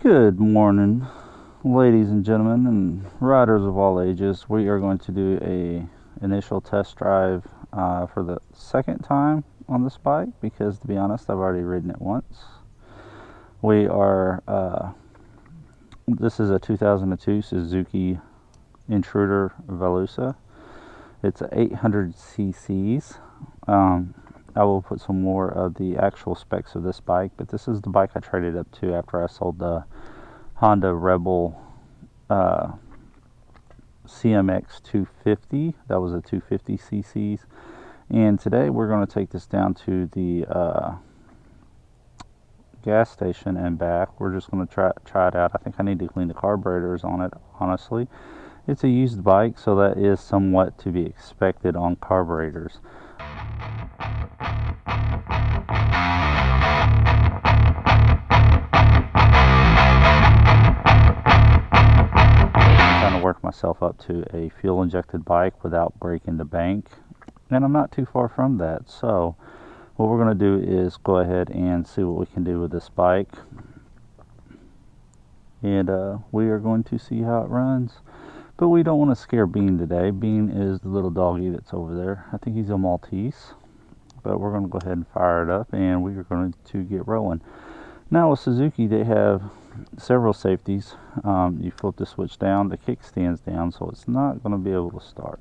Good morning, ladies and gentlemen and riders of all ages. We are going to do a initial test drive for the second time on this bike because, to be honest, I've already ridden it once. We are this is a 2002 Suzuki Intruder Volusia. It's 800 cc's. I will put some more of the actual specs of this bike, but this is the bike I traded up to after I sold the Honda Rebel CMX 250. That was a 250 cc's. And today we're going to take this down to the gas station and back. We're just going to try it out. I think I need to clean the carburetors on it, honestly. It's a used bike, so that is somewhat to be expected on carburetors. Work myself up to a fuel injected bike without breaking the bank, and I'm not too far from that. So what we're going to do is go ahead and see what we can do with this bike, and we are going to see how it runs. But we don't want to scare Bean today. Bean is the little doggy that's over there. I think he's a Maltese, but we're going to go ahead and fire it up and we are going to get rolling. Now with Suzuki, they have several safeties. You flip the switch down, the kickstand's down, so it's not going to be able to start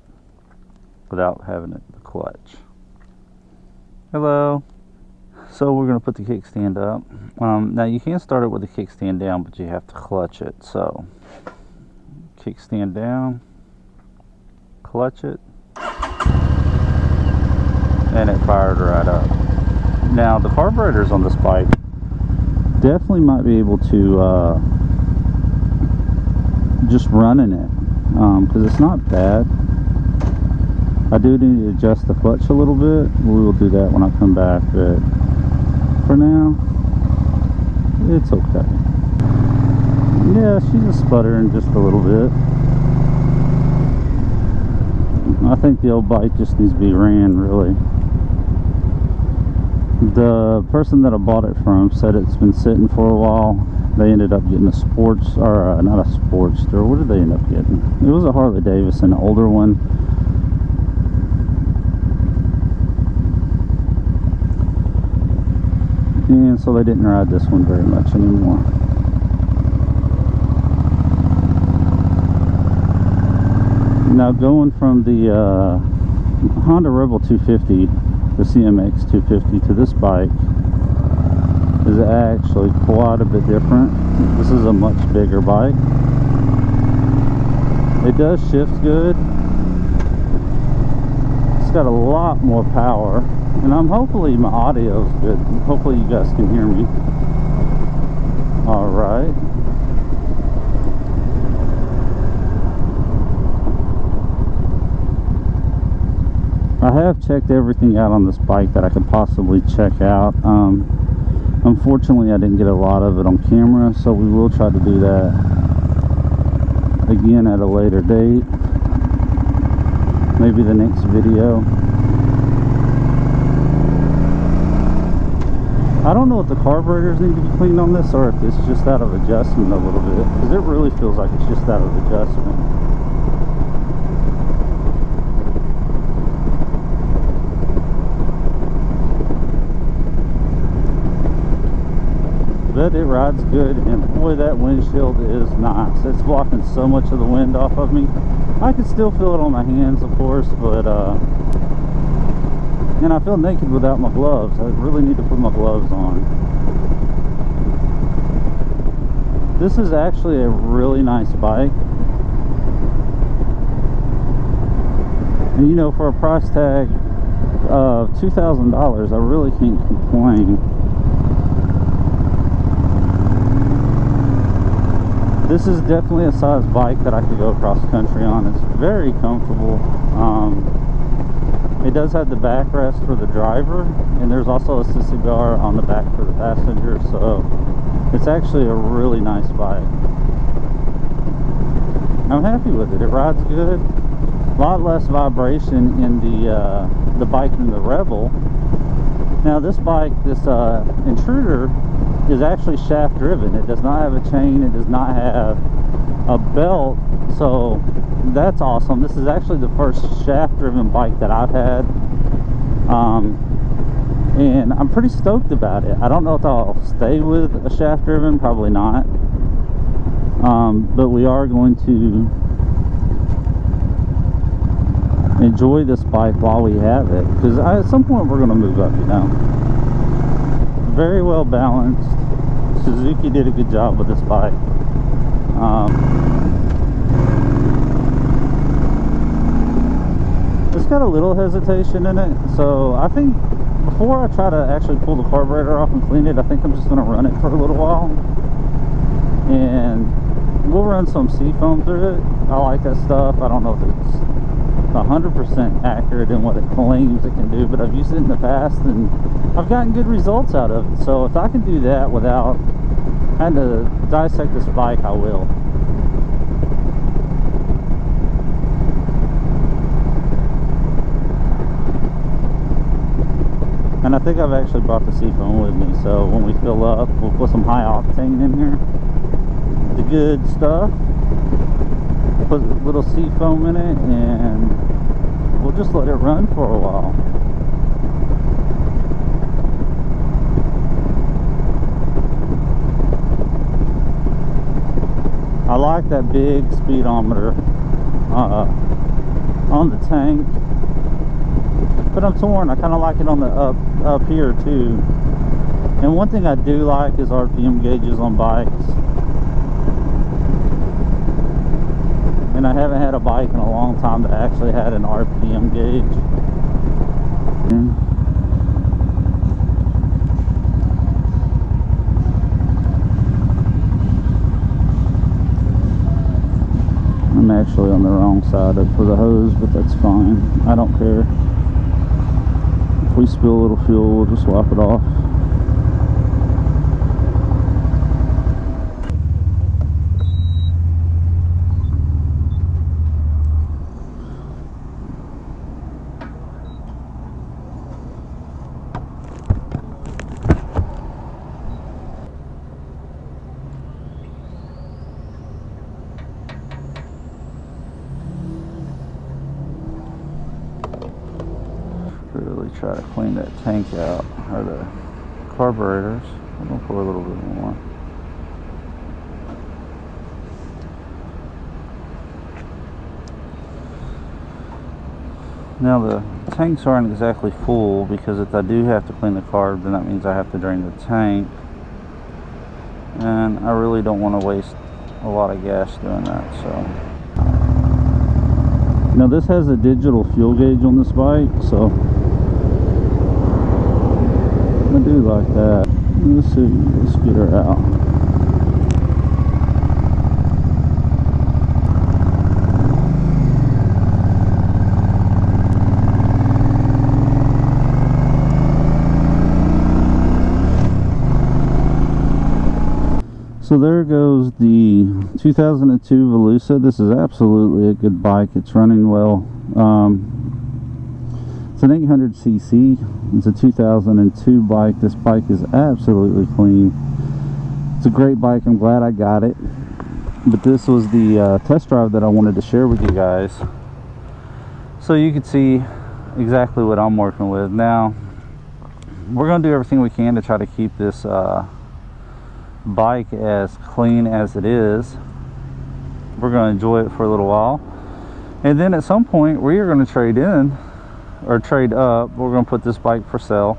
without having the clutch. Hello. So we're going to put the kickstand up. Now you can start it with the kickstand down, but you have to clutch it. So kickstand down, clutch it, and it fired right up. Now the carburetors on this bike definitely might be able to just running it, because it's not bad. I do need to adjust the clutch a little bit. We will do that when I come back, but for now it's okay. Yeah, she's just sputtering just a little bit. I think the old bike just needs to be ran, really. The person that I bought it from said it's been sitting for a while. They ended up getting a sports, or not a Sportster. What did they end up getting? It was a Harley Davidson, an older one. And so they didn't ride this one very much anymore. Now going from the Honda Rebel 250, the CMX 250, to this bike is actually quite a bit different. This is a much bigger bike. It does shift good. It's got a lot more power, and hopefully my audio is good. Hopefully you guys can hear me. All right. I have checked everything out on this bike that I could possibly check out. Unfortunately, I didn't get a lot of it on camera, so we will try to do that again at a later date. Maybe the next video. I don't know if the carburetors need to be cleaned on this or if it's just out of adjustment a little bit, because it really feels like it's just out of adjustment. But it rides good, and boy, that windshield is nice. It's blocking so much of the wind off of me. I can still feel it on my hands, of course, but and I feel naked without my gloves. I really need to put my gloves on. This is actually a really nice bike, and you know, for a price tag of $2,000, I really can't complain. This is definitely a size bike that I could go cross country on. It's very comfortable. It does have the backrest for the driver, and there's also a sissy bar on the back for the passenger, so it's actually a really nice bike. I'm happy with it. It rides good. A lot less vibration in the bike than the Rebel. Now this bike, this Intruder, is actually shaft driven. It does not have a chain, it does not have a belt, so that's awesome. This is actually the first shaft driven bike that I've had, and I'm pretty stoked about it. I don't know if I'll stay with a shaft driven, probably not, but we are going to enjoy this bike while we have it, because at some point we're going to move up, you know. Very well balanced. Suzuki did a good job with this bike. It's got a little hesitation in it, so I think before I try to actually pull the carburetor off and clean it, I think I'm just going to run it for a little while, and we'll run some seafoam through it. I like that stuff. I don't know if it's 100% accurate in what it claims it can do, but I've used it in the past and I've gotten good results out of it. So if I can do that without having to dissect this bike, I will. And I think I've actually brought the seafoam with me, so when we fill up, we'll put some high octane in here, the good stuff, put a little seafoam in it, and we'll just let it run for a while. I like that big speedometer on the tank, but I'm torn. I kind of like it on the up here too. And one thing I do like is RPM gauges on bikes. And I haven't had a bike in a long time that actually had an RPM gauge. I'm actually on the wrong side for the hose, but that's fine. I don't care. If we spill a little fuel, we'll just swap it off. Really try to clean that tank out, or the carburetors. I'm gonna pour a little bit more. Now the tanks aren't exactly full, because if I do have to clean the carb, then that means I have to drain the tank, and I really don't want to waste a lot of gas doing that. So now this has a digital fuel gauge on this bike, so I do like that. Let's see, let's get her out. So there goes the 2002 Volusia. This is absolutely a good bike. It's running well. It's an 800cc. It's a 2002 bike. This bike is absolutely clean. It's a great bike. I'm glad I got it. But this was the test drive that I wanted to share with you guys, so you could see exactly what I'm working with. Now, we're going to do everything we can to try to keep this bike as clean as it is. We're going to enjoy it for a little while, and then at some point we are going to trade in or trade up. We're going to put this bike for sale.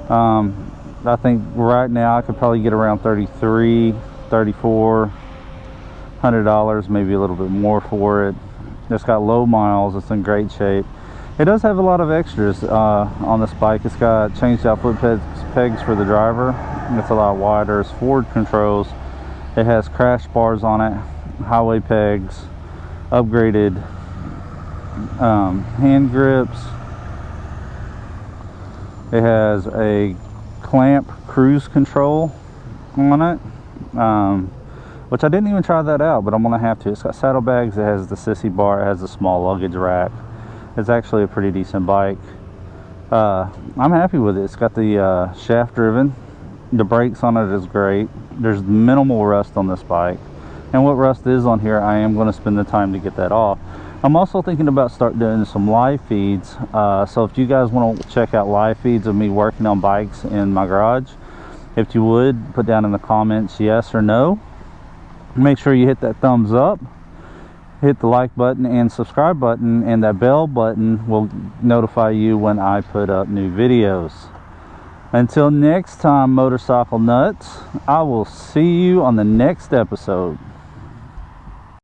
I think right now I could probably get around $3,400, maybe a little bit more for it. It's got low miles. It's in great shape. It does have a lot of extras on this bike. It's got changed out foot pegs for the driver. It's a lot wider. It's forward controls. It has crash bars on it, highway pegs, upgraded hand grips. It has a clamp cruise control on it, which I didn't even try that out, but I'm gonna have to. It's got saddlebags. It has the sissy bar. It has a small luggage rack. It's actually a pretty decent bike. I'm happy with it. It's got the shaft driven. The brakes on it is great. There's minimal rust on this bike, and what rust is on here, I am going to spend the time to get that off. I'm also thinking about start doing some live feeds, so if you guys want to check out live feeds of me working on bikes in my garage, if you would put down in the comments yes or no. Make sure you hit that thumbs up, hit the like button and subscribe button, and that bell button will notify you when I put up new videos. Until next time, motorcycle nuts, I will see you on the next episode.